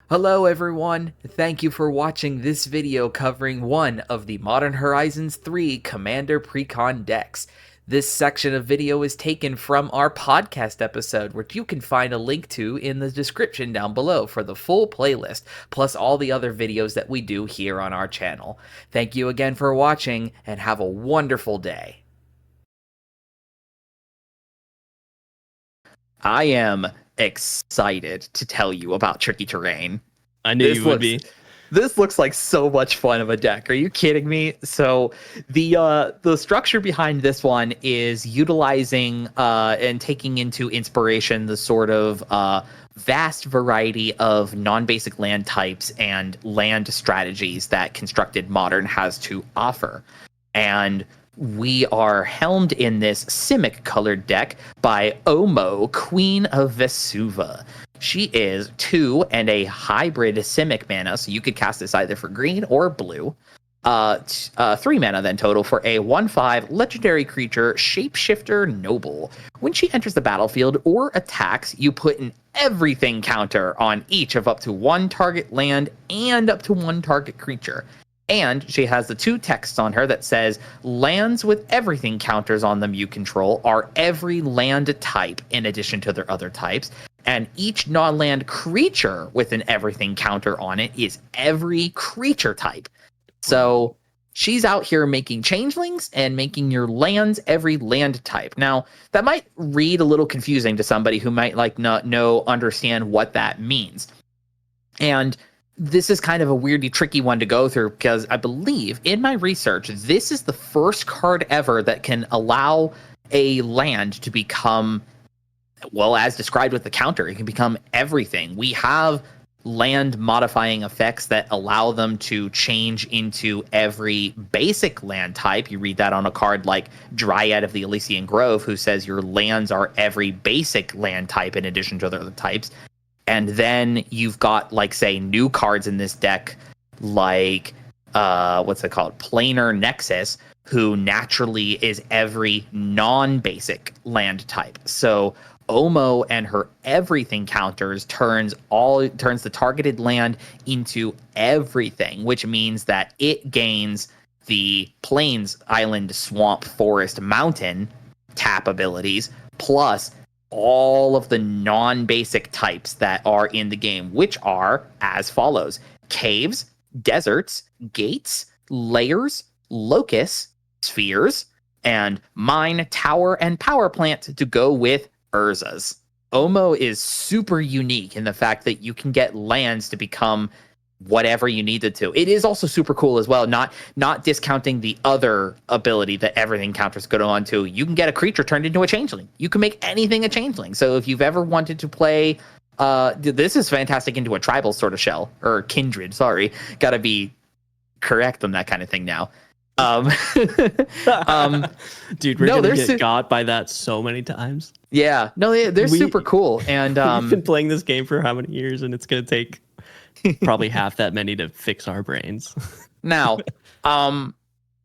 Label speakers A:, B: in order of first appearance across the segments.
A: Hello everyone, thank you for watching this video covering one of the Modern Horizons 3 Commander Precon decks. This section of video is taken from our podcast episode, which you can find a link to in the description down below for the full playlist, plus all the other videos that we do here on our channel. Thank you again for watching, and have a wonderful day. I am excited to tell you about Tricky Terrain.
B: I knew you would be.
A: This looks like so much fun of a deck. Are you kidding me? So the structure behind this one is utilizing and taking into inspiration the sort of vast variety of non-basic land types and land strategies that Constructed Modern has to offer. And we are helmed in this Simic colored deck by Omo, Queen of Vesuva. She is 2 and a hybrid Simic mana, so you could cast this either for green or blue. 3 mana then total for a 1/5 legendary creature, Shapeshifter Noble. When she enters the battlefield or attacks, you put an everything counter on each of up to 1 target land and up to 1 target creature. And she has the 2 texts on her that says, lands with everything counters on them you control are every land type in addition to their other types. And each non-land creature with an everything counter on it is every creature type. So she's out here making changelings and making your lands every land type. Now, that might read a little confusing to somebody who might not understand what that means. And this is kind of a weirdly tricky one to go through because I believe in my research, this is the first card ever that can allow a land to become, well, as described with the counter, it can become everything. We have land modifying effects that allow them to change into every basic land type. You read that on a card like Dryad of the Elysian Grove, who says your lands are every basic land type in addition to the other types. And then you've got, like, say, new cards in this deck, like, what's it called? Planar Nexus, who naturally is every non-basic land type. So Omo and her everything counters turns the targeted land into everything, which means that it gains the Plains, Island, Swamp, Forest, Mountain tap abilities, plus all of the non-basic types that are in the game, which are as follows: caves, deserts, gates, layers, locusts, spheres, and mine, tower, and power plant to go with Urzas. Omo is super unique in the fact that you can get lands to become whatever you needed to. It is also super cool as well, not discounting the other ability that everything counters go on to. You can get a creature turned into a changeling. You can make anything a changeling. So if you've ever wanted to play, this is fantastic into a tribal sort of shell, or kindred, sorry. Gotta be correct on that kind of thing now.
B: Dude, we're gonna get got by that so many times.
A: Yeah, no, they're super cool. And
B: we've been playing this game for how many years, and it's gonna take probably half that many to fix our brains.
A: Now,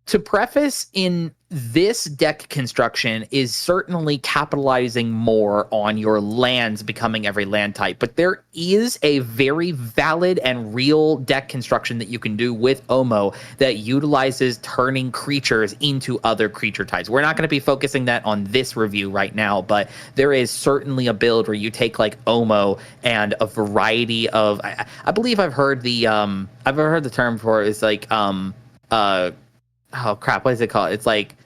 A: to preface, in this deck construction is certainly capitalizing more on your lands becoming every land type, but there is a very valid and real deck construction that you can do with Omo that utilizes turning creatures into other creature types. We're not going to be focusing that on this review right now, but there is certainly a build where you take like Omo and a variety of, I believe I've heard the term for it is like oh crap, what is it called? It's like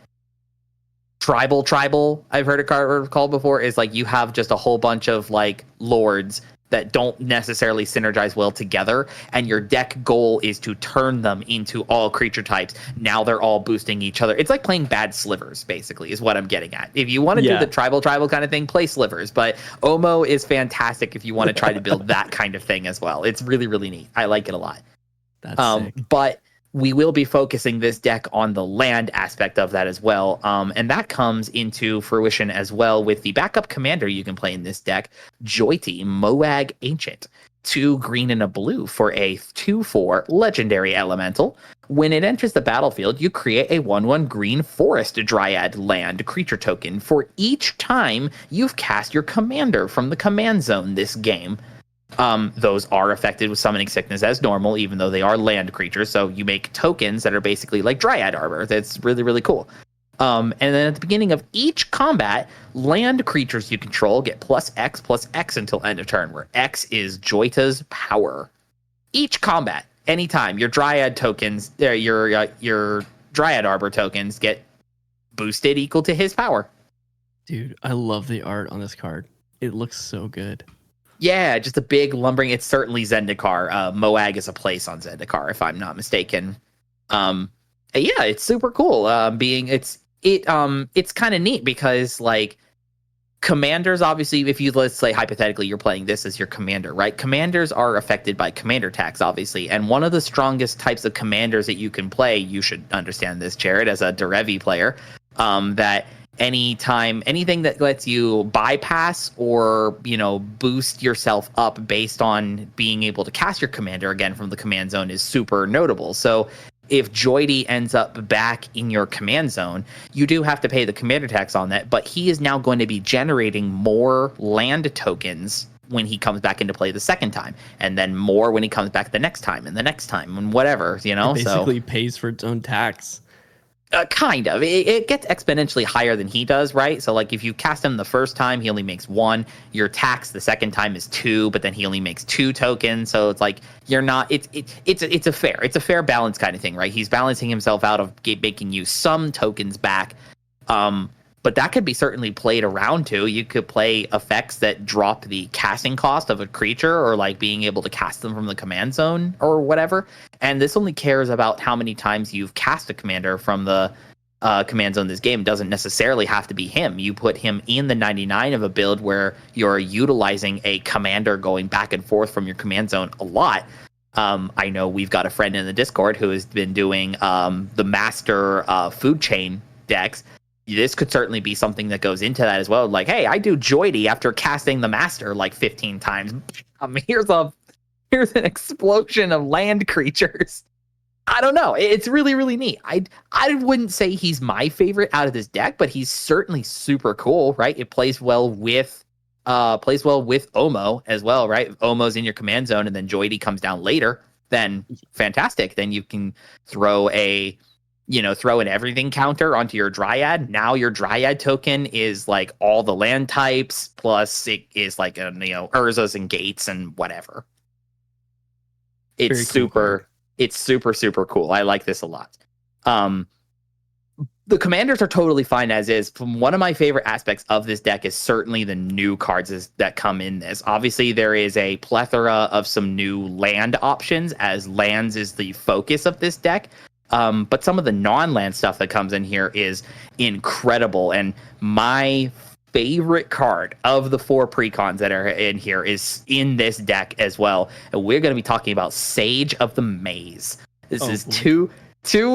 A: tribal. I've heard it called before. Is like you have just a whole bunch of like lords that don't necessarily synergize well together, and your deck goal is to turn them into all creature types. Now they're all boosting each other. It's like playing bad slivers, basically, is what I'm getting at. If you want to do the tribal kind of thing, play slivers. But Omo is fantastic if you want to try to build that kind of thing as well. It's really, really neat. I like it a lot.
B: That's sick.
A: But we will be focusing this deck on the land aspect of that as well. And that comes into fruition as well with the backup commander you can play in this deck, Joity, Moag Ancient. 2 green and a blue for a 2/4 legendary elemental. When it enters the battlefield, you create a 1/1 green forest dryad land creature token for each time you've cast your commander from the command zone this game. Those are affected with summoning sickness as normal, even though they are land creatures. So you make tokens that are basically like Dryad Arbor. That's really, really cool. And then at the beginning of each combat, land creatures you control get +X until end of turn, where X is Joita's power. Each combat, anytime your Dryad tokens, your Dryad Arbor tokens get boosted equal to his power.
B: Dude, I love the art on this card. It looks so good.
A: Yeah, just a big lumbering. It's certainly Zendikar. Moag is a place on Zendikar, if I'm not mistaken. Yeah, it's super cool. It's kind of neat because like commanders, obviously, if you let's say hypothetically you're playing this as your commander, right? Commanders are affected by commander tax, obviously, and one of the strongest types of commanders that you can play, you should understand this, Jared, as a Derevi player, that anything that lets you bypass or boost yourself up based on being able to cast your commander again from the command zone is super notable. So if Joity ends up back in your command zone, you do have to pay the commander tax on that, but he is now going to be generating more land tokens when he comes back into play the second time, and then more when he comes back the next time and the next time and whatever,
B: It basically pays for its own tax.
A: Kind of. It gets exponentially higher than he does, right? So, like, if you cast him the first time, he only makes 1. Your tax the second time is 2, but then he only makes 2 tokens. So it's like you're not. It's a fair balance kind of thing, right? He's balancing himself out of making you some tokens back. But that could be certainly played around too. You could play effects that drop the casting cost of a creature, or like being able to cast them from the command zone or whatever. And this only cares about how many times you've cast a commander from the command zone. This game doesn't necessarily have to be him. You put him in the 99 of a build where you're utilizing a commander going back and forth from your command zone a lot. I know we've got a friend in the Discord who has been doing the master food chain decks. This could certainly be something that goes into that as well. Like, hey, I do Joity after casting the master like 15 times. Here's an explosion of land creatures. I don't know. It's really, really neat. I wouldn't say he's my favorite out of this deck, but he's certainly super cool, right? It plays well with Omo as well, right? If Omo's in your command zone and then Joity comes down later, then fantastic. Then you can throw an everything counter onto your Dryad. Now your Dryad token is like all the land types, plus it is like Urzas and Gates and whatever. It's super cool. I like this a lot. The commanders are totally fine as is. One of my favorite aspects of this deck is certainly the new cards that come in this. Obviously, there is a plethora of some new land options, as lands is the focus of this deck. But some of the non-land stuff that comes in here is incredible. And my favorite card of the 4 precons that are in here is in this deck as well. And we're going to be talking about Sage of the Maze. This is 2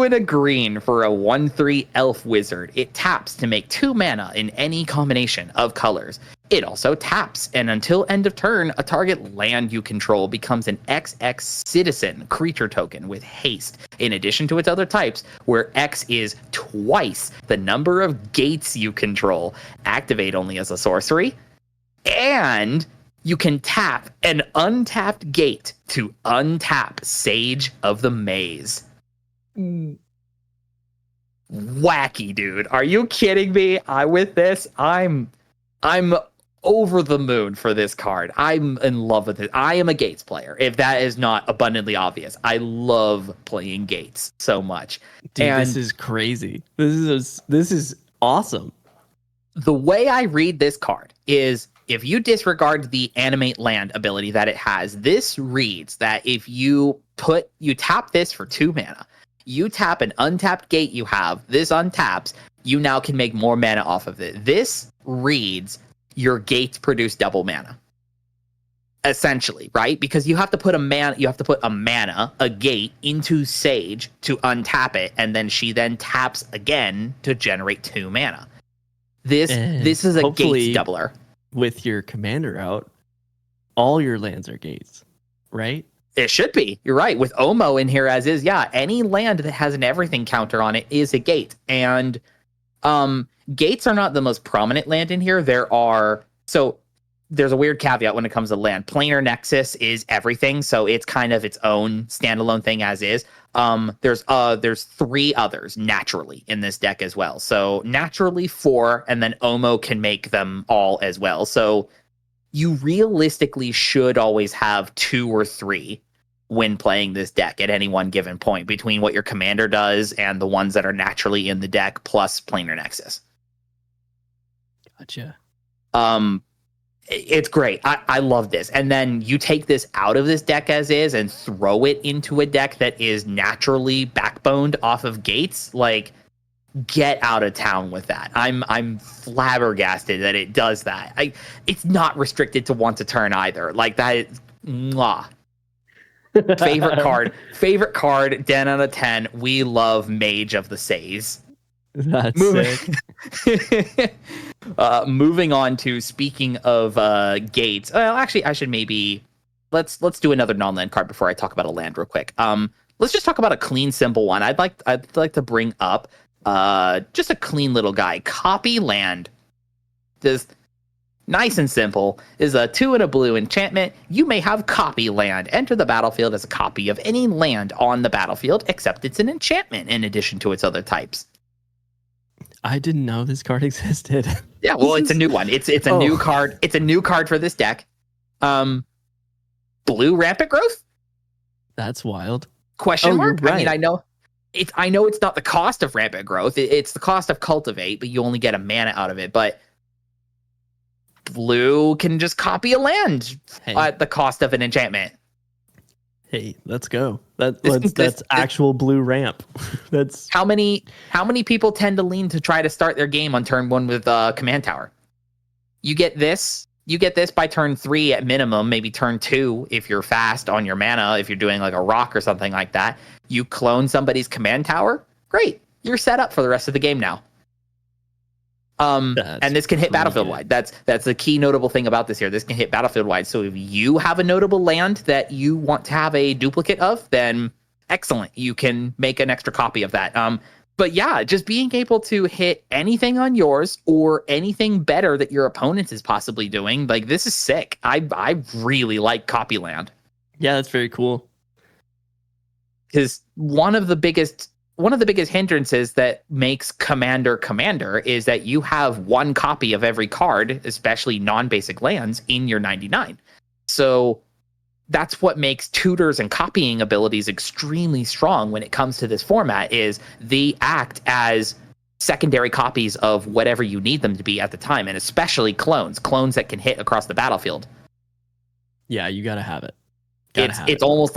A: and a green for a 1/3 elf wizard. It taps to make 2 mana in any combination of colors. It also taps, and until end of turn, a target land you control becomes an XX citizen creature token with haste, in addition to its other types, where X is twice the number of gates you control. Activate only as a sorcery. And you can tap an untapped gate to untap Sage of the Maze. Wacky, dude. Are you kidding me? I'm over the moon for this card. I'm in love with it. I am a Gates player, if that is not abundantly obvious. I love playing Gates so much.
B: Dude, this is crazy. This is awesome.
A: The way I read this card is, if you disregard the animate land ability that it has, this reads that if you tap this for 2 mana, you tap an untapped gate you have, this untaps, you now can make more mana off of it. This reads your gates produce double mana. Essentially, right? Because you have to put a gate into Sage to untap it, and then she then taps again to generate 2 mana. This is a gates doubler.
B: With your commander out, all your lands are gates, right?
A: It should be. You're right. With Omo in here as is, yeah, any land that has an everything counter on it is a gate. And gates are not the most prominent land in here. there's a weird caveat when it comes to land. Planar Nexus is everything, so it's kind of its own standalone thing as is. There's 3 others naturally in this deck as well. So naturally 4, and then Omo can make them all as well. So you realistically should always have 2 or 3 when playing this deck at any one given point between what your commander does and the ones that are naturally in the deck plus Planar Nexus.
B: Gotcha.
A: It's great. I love this. And then you take this out of this deck as is and throw it into a deck that is naturally backboned off of gates. Like, get out of town with that. I'm flabbergasted that it does that. It's not restricted to once a turn either. Like, that is mwah. Favorite card, 10 out of 10. We love Mage of the Says.
B: That's sick.
A: Moving on to, speaking of gates. Well, actually, I should maybe let's do another non-land card before I talk about a land real quick. Let's just talk about a clean, simple one. I'd like to bring up just a clean little guy. Copy land. This nice and simple is a 2 and a blue enchantment. You may have copy land. Enter the battlefield as a copy of any land on the battlefield, except it's an enchantment in addition to its other types.
B: I didn't know this card existed.
A: Yeah, well, it's a new one. It's a new card. It's a new card for this deck. Blue Rampant Growth?
B: That's wild.
A: Question mark?
B: Right.
A: I mean, I know it's not the cost of Rampant Growth. It's the cost of Cultivate, but you only get a mana out of it. But blue can just copy a land at the cost of an enchantment.
B: Hey, let's go. That's actual blue ramp. That's
A: how many people tend to lean to try to start their game on turn 1 with Command Tower. You get this by turn 3 at minimum, maybe turn 2 if you're fast on your mana, if you're doing like a rock or something like that. You clone somebody's Command Tower, great. You're set up for the rest of the game now. And this can hit battlefield wide. That's the key notable thing about this here. This can hit battlefield wide. So if you have a notable land that you want to have a duplicate of, then excellent. You can make an extra copy of that. But yeah, just being able to hit anything on yours or anything better that your opponent is possibly doing, like, this is sick. I really like copy land.
B: Yeah, that's very cool.
A: Because one of the biggest hindrances that makes Commander is that you have one copy of every card, especially non-basic lands, in your 99. So that's what makes tutors and copying abilities extremely strong when it comes to this format, is they act as secondary copies of whatever you need them to be at the time, and especially clones that can hit across the battlefield.
B: Yeah, you gotta have it.
A: It's almost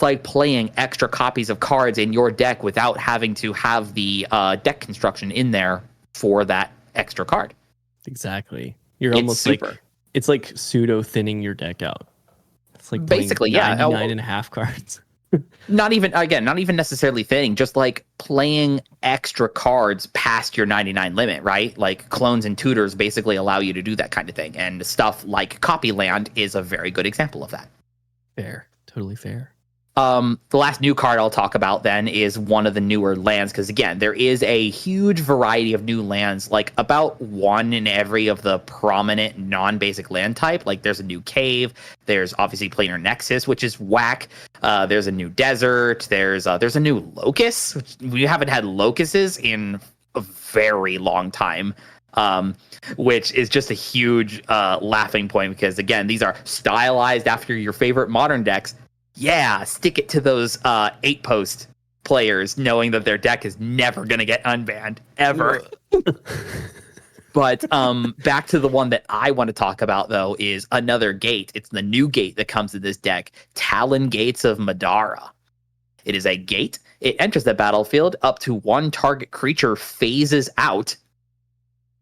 A: like playing extra copies of cards in your deck without having to have the deck construction in there for that extra card.
B: Exactly. You're almost like, it's like pseudo thinning your deck out. It's like
A: basically,
B: 99 and a half cards.
A: not even necessarily thinning, just like playing extra cards past your 99 limit, right? Like clones and tutors basically allow you to do that kind of thing, and stuff like copy land is a very good example of that.
B: Fair. Totally fair.
A: The last new card I'll talk about then is one of the newer lands, because again, there is a huge variety of new lands, like about one in every of the prominent non-basic land type. Like there's a new cave, there's obviously Planar Nexus, which is whack. There's a new desert, there's a new locust, which we haven't had locusts in a very long time. Which is just a huge laughing point, because again, these are stylized after your favorite modern decks. Yeah, stick it to those 8-post players, knowing that their deck is never going to get unbanned, ever. But back to the one that I want to talk about, though, is another gate. It's the new gate that comes to this deck, Talon Gates of Madara. It is a gate. It enters the battlefield. Up to one target creature phases out.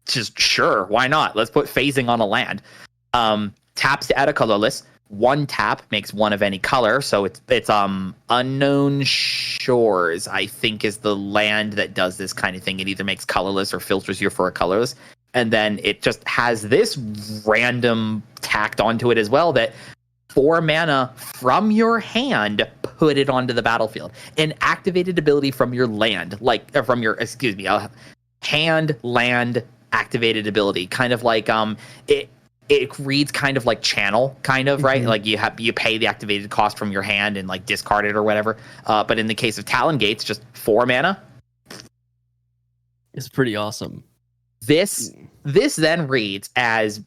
A: Just sure, why not? Let's put phasing on a land. Taps to add a colorless. One tap makes one of any color. So it's Unknown Shores, I think, is the land that does this kind of thing. It either makes colorless or filters you for a colorless. And then it just has this random tacked onto it as well, that 4 mana from your hand, put it onto the battlefield. An activated ability from your land, hand, land, activated ability, kind of like it reads kind of like channel, kind of, right? Like you pay the activated cost from your hand and like discard it or whatever. But in the case of Talon Gates, just 4 mana.
B: It's pretty awesome.
A: This then reads as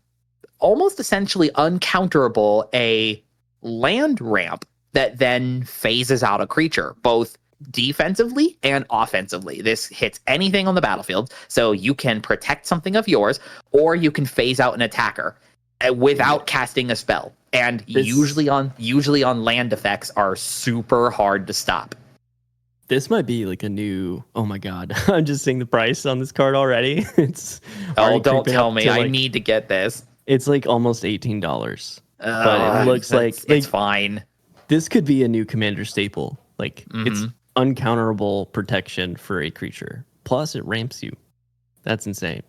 A: almost essentially uncounterable a land ramp that then phases out a creature, both defensively and offensively. This hits anything on the battlefield, so you can protect something of yours, or you can phase out an attacker without casting a spell. And usually on land effects are super hard to stop.
B: This might be like a new. Oh my god! I'm just seeing the price on this card already. It's
A: don't tell me. I need to get this.
B: It's like almost $18, but it looks like
A: it's fine.
B: This could be a new commander staple. Like it's uncounterable protection for a creature. Plus, it ramps you. That's insane.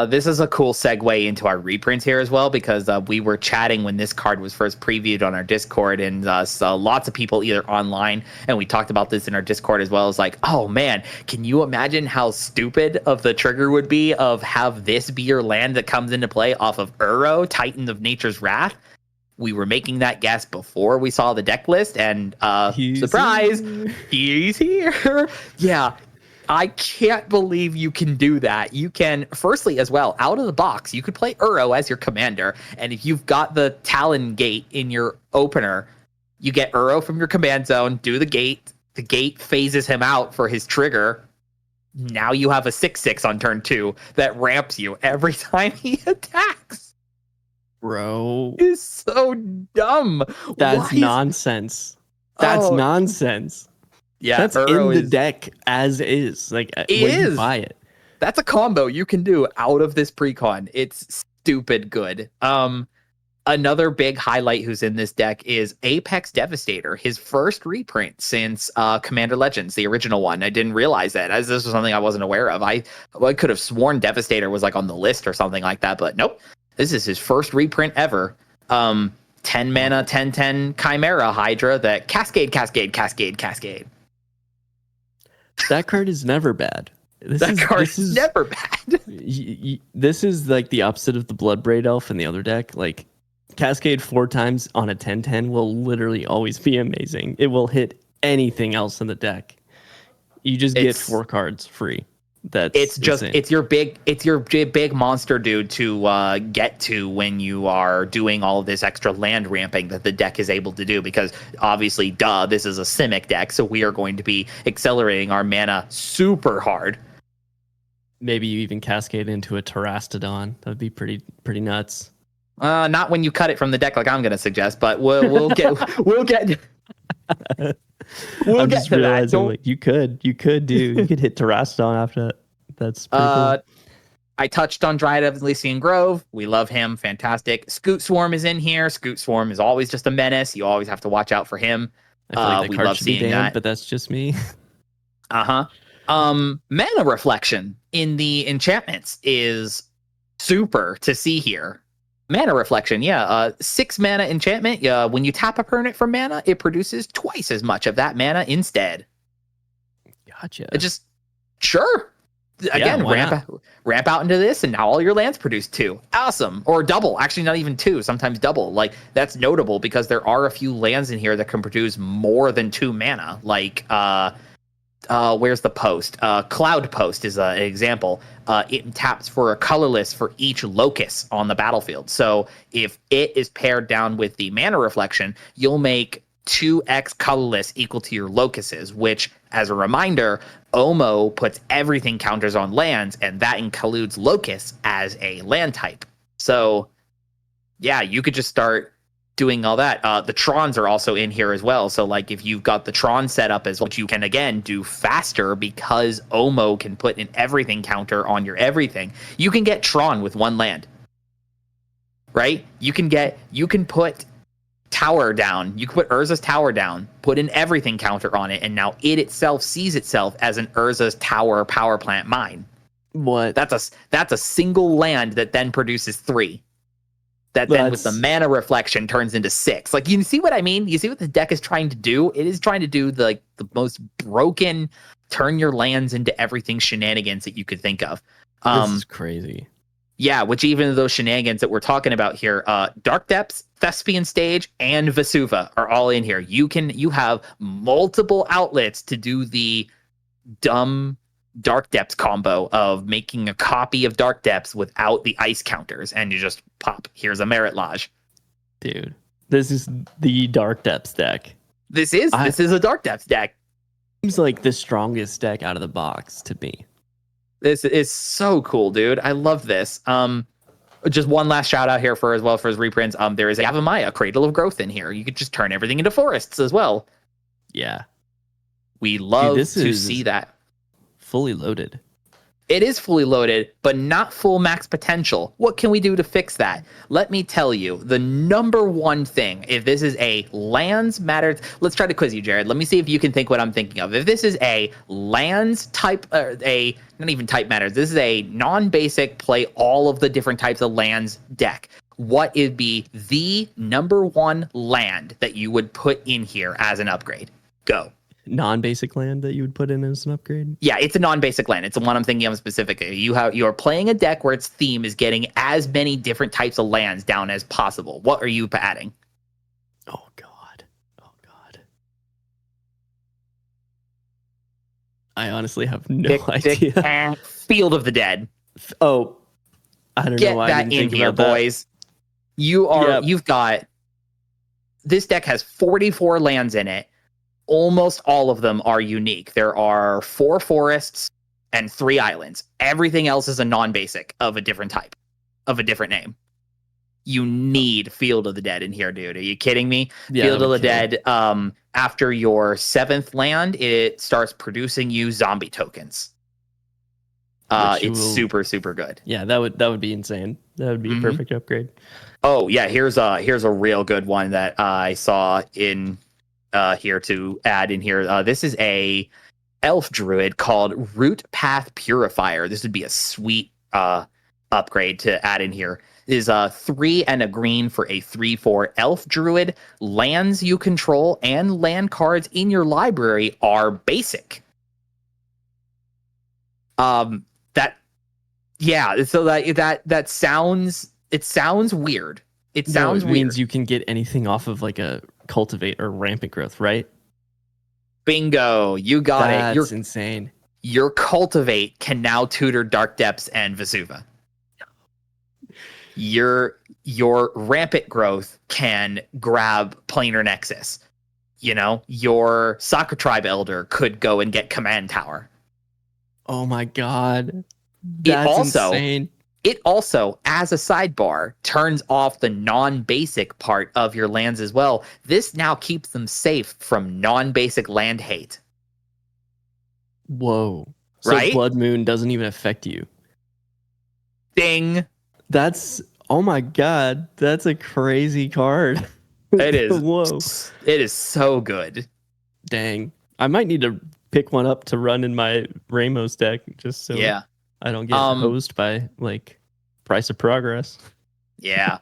A: This is a cool segue into our reprints here as well, because we were chatting when this card was first previewed on our Discord, and so lots of people either online, and we talked about this in our Discord as well, as like, oh man, can you imagine how stupid of the trigger would be of have this be your land that comes into play off of Uro, Titan of Nature's Wrath? We were making that guess before we saw the deck list, and surprise, he's here. Yeah. I can't believe you can do that. You can, firstly, as well, out of the box, you could play Uro as your commander. And if you've got the Talon Gate in your opener, you get Uro from your command zone, do the gate. The gate phases him out for his trigger. Now you have a 6/6 on turn 2 that ramps you every time he attacks.
B: Bro.
A: It's so dumb.
B: That's nonsense. That's nonsense.
A: Yeah,
B: that's
A: Uro
B: in the deck as is. Like, when you buy it.
A: That's a combo you can do out of this precon. It's stupid good. Another big highlight who's in this deck is Apex Devastator, his first reprint since Commander Legends, the original one. I didn't realize that, as this was something I wasn't aware of. I could have sworn Devastator was like on the list or something like that, but nope. This is his first reprint ever. 10 mana, 10/10 Chimera Hydra that cascade.
B: That card is never bad.
A: This is never bad.
B: This is like the opposite of the Bloodbraid Elf in the other deck. Like, Cascade 4 times on a 10/10 will literally always be amazing. It will hit anything else in the deck. You just get 4 cards free. It's your big monster dude to get to when you are doing all of this extra land ramping that the deck is able to do, because obviously this is a Simic deck, so we are going to be accelerating our mana super hard. Maybe you even cascade into a Terastodon. That would be pretty nuts.
A: Not when you cut it from the deck like I'm going to suggest, but we'll get
B: I'm just realizing, like, you could hit Terastodon after that. That's pretty cool.
A: I touched on Dryad of Elysian Grove. We love him. Fantastic. Scoot Swarm is in here. Scoot Swarm is always just a menace. You always have to watch out for him.
B: I feel like we love seeing that, but that's just me.
A: Mana Reflection in the enchantments is super to see here. Mana Reflection, 6 mana enchantment. When you tap a permanent for mana, it produces twice as much of that mana instead.
B: Gotcha.
A: It just, sure. Again, ramp out into this, and now all your lands produce 2. Awesome. Or double. Actually, not even 2. Sometimes double. Like, that's notable because there are a few lands in here that can produce more than 2 mana. Like, where's the post? Cloud Post is an example. It taps for a colorless for each locus on the battlefield. So if it is paired down with the Mana Reflection, you'll make 2x colorless equal to your locuses, which, as a reminder, Omo puts everything counters on lands, and that includes locust as a land type. So, yeah, you could just start doing all that. The Trons are also in here as well. So, like, if you've got the Tron set up as well, you can, again, do faster because Omo can put an everything counter on your everything. You can get Tron with 1 land, right? You can put Tower down. You can put Urza's Tower down, put an everything counter on it, and now it itself sees itself as an Urza's Tower power plant mine.
B: What?
A: That's a single land that then produces 3. That then with the Mana Reflection turns into 6. Like, you see what I mean? You see what the deck is trying to do? It is trying to do the most broken, turn your lands into everything shenanigans that you could think of.
B: This is crazy.
A: Yeah, which even those shenanigans that we're talking about here, Dark Depths, Thespian Stage, and Vesuva are all in here. You have multiple outlets to do the dumb Dark Depths combo of making a copy of Dark Depths without the ice counters, and you just pop. Here's a Merit Lodge.
B: Dude, this is the Dark Depths deck.
A: This is a Dark Depths deck.
B: Seems like the strongest deck out of the box to me.
A: This is so cool, dude. I love this. Just one last shout out here for his reprints. There is a Avamaya, Cradle of Growth in here. You could just turn everything into forests as well.
B: Yeah.
A: We love to see that.
B: Fully loaded.
A: It is fully loaded, but not full max potential. What can we do to fix that? Let me tell you, the number one thing, if this is a lands matters, let's try to quiz you, Jared. Let me see if you can think what I'm thinking of. If this is a lands type, not even type matters, this is a non-basic play all of the different types of lands deck. What would be the number one land that you would put in here as an upgrade? Go.
B: Non-basic land that you would put in as an upgrade?
A: Yeah, it's a non-basic land. It's the one I'm thinking of specifically. You're playing a deck where its theme is getting as many different types of lands down as possible. What are you adding?
B: Oh god. I honestly have no idea.
A: Field of the Dead.
B: Oh, I don't know why
A: Get
B: I
A: that
B: didn't
A: in
B: think
A: here,
B: about
A: boys. You've got, this deck has 44 lands in it. Almost all of them are unique. There are 4 forests and 3 islands. Everything else is a non-basic of a different type, of a different name. You need Field of the Dead in here, dude. Are you kidding me?
B: Yeah,
A: Field of the Dead, after your 7th land, it starts producing you zombie tokens. It's super, super good.
B: Yeah, that would be insane. That would be a perfect upgrade.
A: Oh, yeah, here's a real good one that I saw in here to add in here. This is a elf druid called Root Path Purifier. This would be a sweet upgrade to add in here. It is 3 and a green for a 3/4 elf druid. Lands you control and land cards in your library are basic. So that sounds weird. It sounds weird.
B: Means you can get anything off of like a cultivate or rampant growth, right?
A: Bingo, you got it.
B: That's insane.
A: Your cultivate can now tutor Dark Depths and Vesuva. Your rampant growth can grab Planar Nexus. You know, your Soccer Tribe Elder could go and get Command Tower.
B: Oh my god. That's insane.
A: It also, as a sidebar, turns off the non-basic part of your lands as well. This now keeps them safe from non-basic land hate.
B: Whoa.
A: Right?
B: So Blood Moon doesn't even affect you.
A: Ding.
B: That's, oh my god, that's a crazy card.
A: It is.
B: Whoa.
A: It is so good.
B: Dang. I might need to pick one up to run in my Ramos deck just so I don't get hosed by like Price of Progress.
A: Yeah.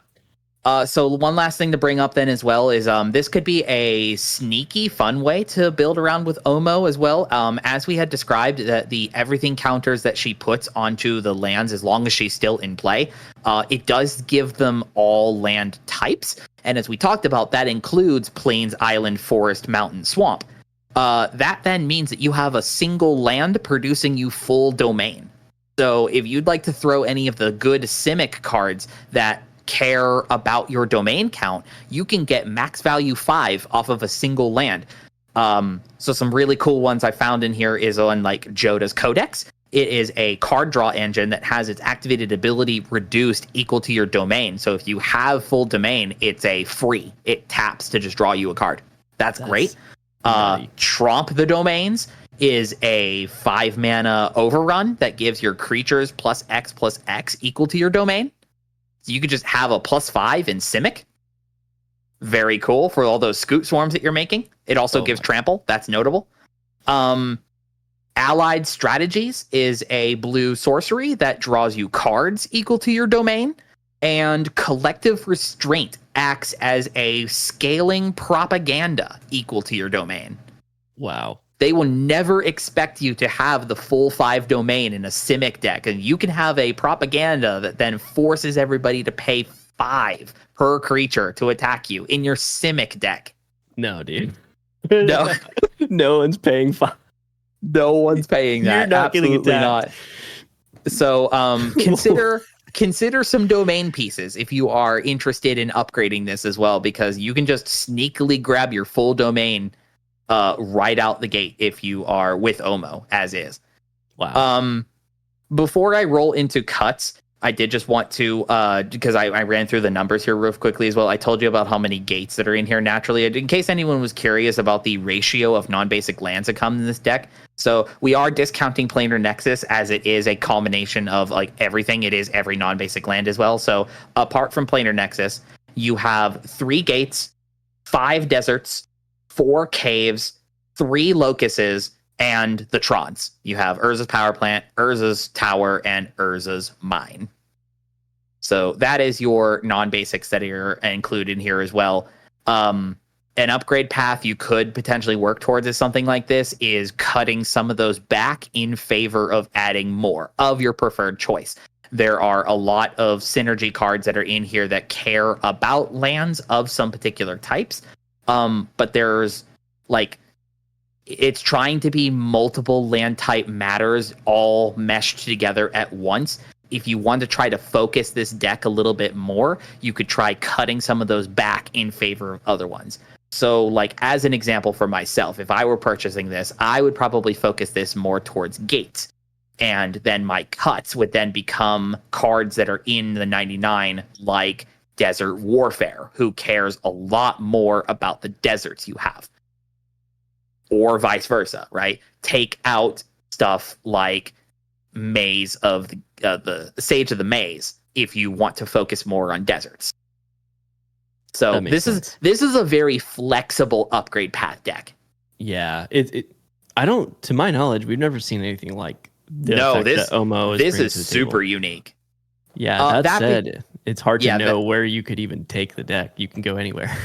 A: So one last thing to bring up then as well is this could be a sneaky fun way to build around with Omo as well. As we had described, that the everything counters that she puts onto the lands as long as she's still in play, it does give them all land types. And as we talked about, that includes plains, island, forest, mountain, swamp. That then means that you have a single land producing you full domain. So if you'd like to throw any of the good Simic cards that care about your domain count, you can get max value 5 off of a single land. So some really cool ones I found in here is on like Joda's Codex. It is a card draw engine that has its activated ability reduced equal to your domain. So if you have full domain, it's a free. It taps to just draw you a card. That's great. Tromp the Domains is a 5 mana overrun that gives your creatures +X equal to your domain. So you could just have a +5 in Simic. Very cool for all those Scoot Swarms that you're making. It also gives Trample. That's notable. Allied Strategies is a blue sorcery that draws you cards equal to your domain. And Collective Restraint acts as a scaling propaganda equal to your domain.
B: Wow.
A: They will never expect you to have the full 5 domain in a Simic deck. And you can have a propaganda that then forces everybody to pay 5 per creature to attack you in your Simic deck.
B: No, dude.
A: No.
B: No one's paying 5.
A: No one's paying that.
B: You're not getting
A: Absolutely
B: attacked.
A: not. So consider some domain pieces if you are interested in upgrading this as well, because you can just sneakily grab your full domain right out the gate if you are with Omo as is.
B: Wow.
A: Before I roll into cuts, I did just want to, because I ran through the numbers here real quickly as well. I told you about how many gates that are in here naturally. In case anyone was curious about the ratio of non-basic lands that come in this deck. So we are discounting Planar Nexus as it is a culmination of like everything. It is every non-basic land as well. So apart from Planar Nexus, you have 3 gates, 5 deserts, 4 caves, 3 locuses, and the Trons. You have Urza's Power Plant, Urza's Tower, and Urza's Mine. So that is your non-basics that are included here as well. An upgrade path you could potentially work towards is something like this, is cutting some of those back in favor of adding more of your preferred choice. There are a lot of synergy cards that are in here that care about lands of some particular types. But there's like, it's trying to be multiple land type matters all meshed together at once. If you want to try to focus this deck a little bit more, you could try cutting some of those back in favor of other ones. So like as an example for myself, if I were purchasing this, I would probably focus this more towards gates. And then my cuts would then become cards that are in the 99, like Desert Warfare, who cares a lot more about the deserts you have. Or vice versa, right? Take out stuff like Maze of the Sage of the Maze if you want to focus more on deserts. So this is a very flexible upgrade path deck.
B: Yeah, I don't, to my knowledge, we've never seen anything like this.
A: No,
B: this
A: is super unique.
B: Yeah, that said, it's hard to know where you could even take the deck. You can go anywhere.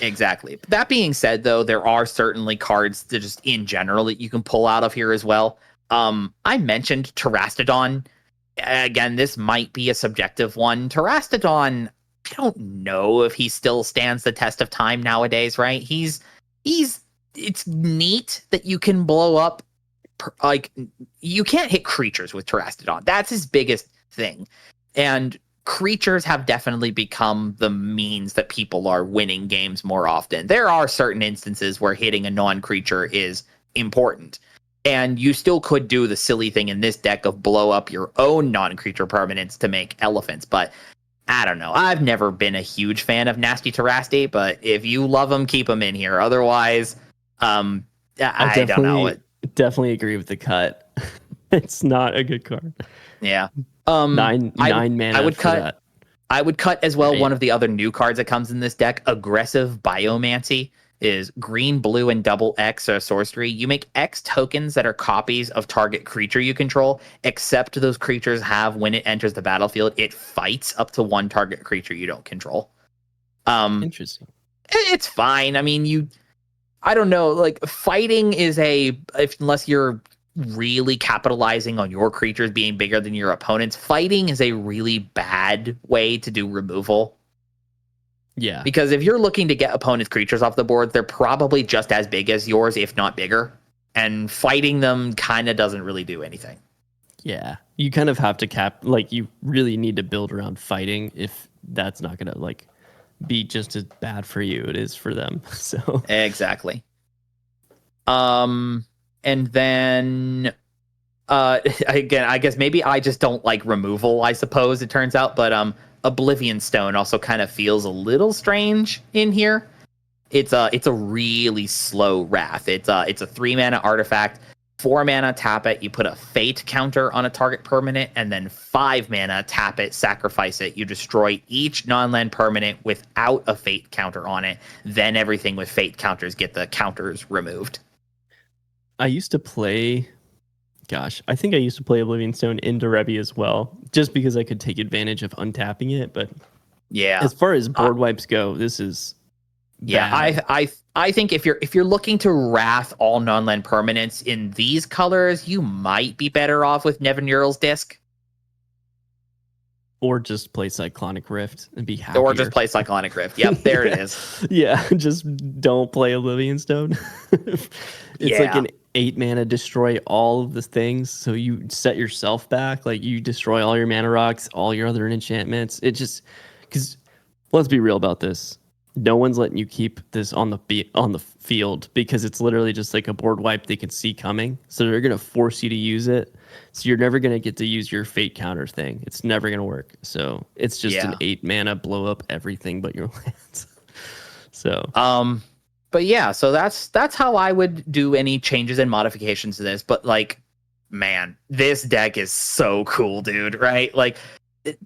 A: Exactly. That being said, though, there are certainly cards that just in general that you can pull out of here as well. I mentioned Terastodon. Again, this might be a subjective one. Terastodon, I don't know if he still stands the test of time nowadays, right? It's neat that you can blow up, like, you can't hit creatures with Terastodon. That's his biggest thing. And creatures have definitely become the means that people are winning games more often. There are certain instances where hitting a non-creature is important. And you still could do the silly thing in this deck of blow up your own non-creature permanents to make elephants. But I don't know. I've never been a huge fan of Nasty Terasti, but if you love them, keep them in here. Otherwise, I don't know.
B: Definitely agree with the cut. It's not a good card.
A: Yeah.
B: 9 mana.
A: I would cut.
B: That.
A: I would cut as well.
B: Right.
A: One of the other new cards that comes in this deck, Aggressive Biomancy, is green, blue, and double X sorcery. You make X tokens that are copies of target creature you control, except those creatures have, when it enters the battlefield, it fights up to 1 target creature you don't control.
B: Interesting.
A: It's fine. I mean, I don't know. Like, fighting is unless you're really capitalizing on your creatures being bigger than your opponents, fighting is a really bad way to do removal.
B: Yeah.
A: Because if you're looking to get opponents' creatures off the board, they're probably just as big as yours, if not bigger. And fighting them kind of doesn't really do anything.
B: Yeah. You kind of have to you really need to build around fighting if that's not going to be just as bad for you it is for them. So
A: exactly. And then again, I guess maybe I just don't like removal, I suppose it turns out, but Oblivion Stone also kind of feels a little strange in here. It's a really slow wrath. It's a 3-mana artifact. 4 mana, tap it. You put a fate counter on a target permanent, and then 5 mana, tap it, sacrifice it. You destroy each non-land permanent without a fate counter on it. Then everything with fate counters get the counters removed.
B: I used to play. I think I used to play Oblivion Stone into Revi as well, just because I could take advantage of untapping it. But
A: yeah,
B: as far as board wipes go, this is
A: Yeah, I think if you're looking to wrath all non-land permanents in these colors, you might be better off with Nevin Ural's Disc.
B: Or just play Cyclonic Rift and be happier.
A: Or just play Cyclonic Rift. Yep, there
B: yeah.
A: it is.
B: Yeah, just don't play Oblivion Stone. It's like an 8 mana destroy all of the things, so you set yourself back. Like you destroy all your mana rocks, all your other enchantments. It just because let's be real about this. No one's letting you keep this on the field because it's literally just like a board wipe they can see coming. So they're gonna force you to use it. So you're never gonna get to use your fate counter thing. It's never gonna work. So it's just an 8 mana blow up everything but your lands. So
A: but yeah, so that's how I would do any changes and modifications to this. But like, man, this deck is so cool, dude. Right? Like,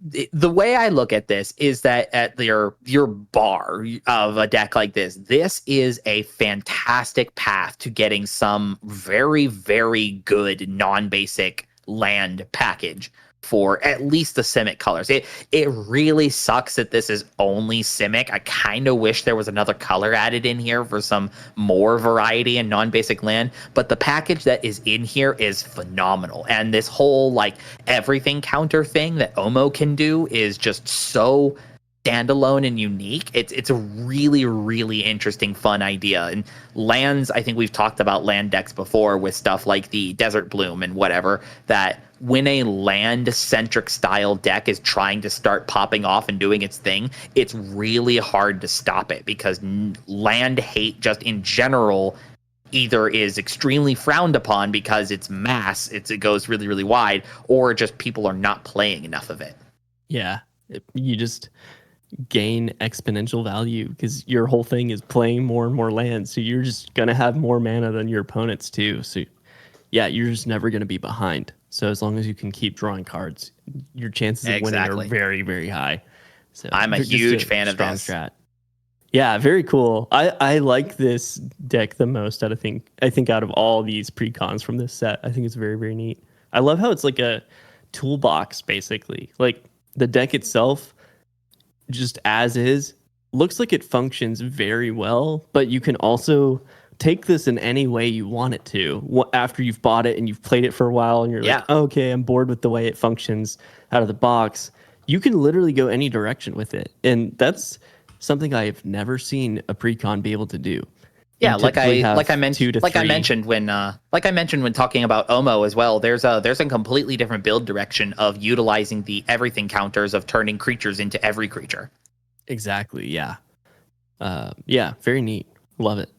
A: the way I look at this is that at your bar of a deck like this is a fantastic path to getting some very, very good non-basic land package for at least the Simic colors. It really sucks that this is only Simic. I kind of wish there was another color added in here for some more variety and non-basic land, but the package that is in here is phenomenal. And this whole like everything counter thing that Omo can do is just so standalone and unique. It's a really, really interesting, fun idea. And lands, I think we've talked about land decks before with stuff like the Desert Bloom and whatever, that when a land-centric style deck is trying to start popping off and doing its thing, it's really hard to stop it because land hate just in general either is extremely frowned upon because it's mass, it goes really, really wide, or just people are not playing enough of it.
B: Yeah, you just gain exponential value because your whole thing is playing more and more lands. So you're just going to have more mana than your opponents too. So yeah, you're just never going to be behind. So as long as you can keep drawing cards, your chances of winning are very, very high. So
A: I'm a huge fan of this.
B: Strat. Yeah, very cool. I like this deck the most I think out of all these pre-cons from this set. I think it's very, very neat. I love how it's like a toolbox, basically. Like the deck itself, just as is, looks like it functions very well, but you can also take this in any way you want it to after you've bought it and you've played it for a while and you're like, oh, okay, I'm bored with the way it functions out of the box. You can literally go any direction with it. And that's something I have never seen a pre-con be able to do.
A: Yeah, like I mentioned when talking about Omo as well, there's a completely different build direction of utilizing the everything counters of turning creatures into every creature.
B: Exactly, yeah. Yeah, very neat. Love it.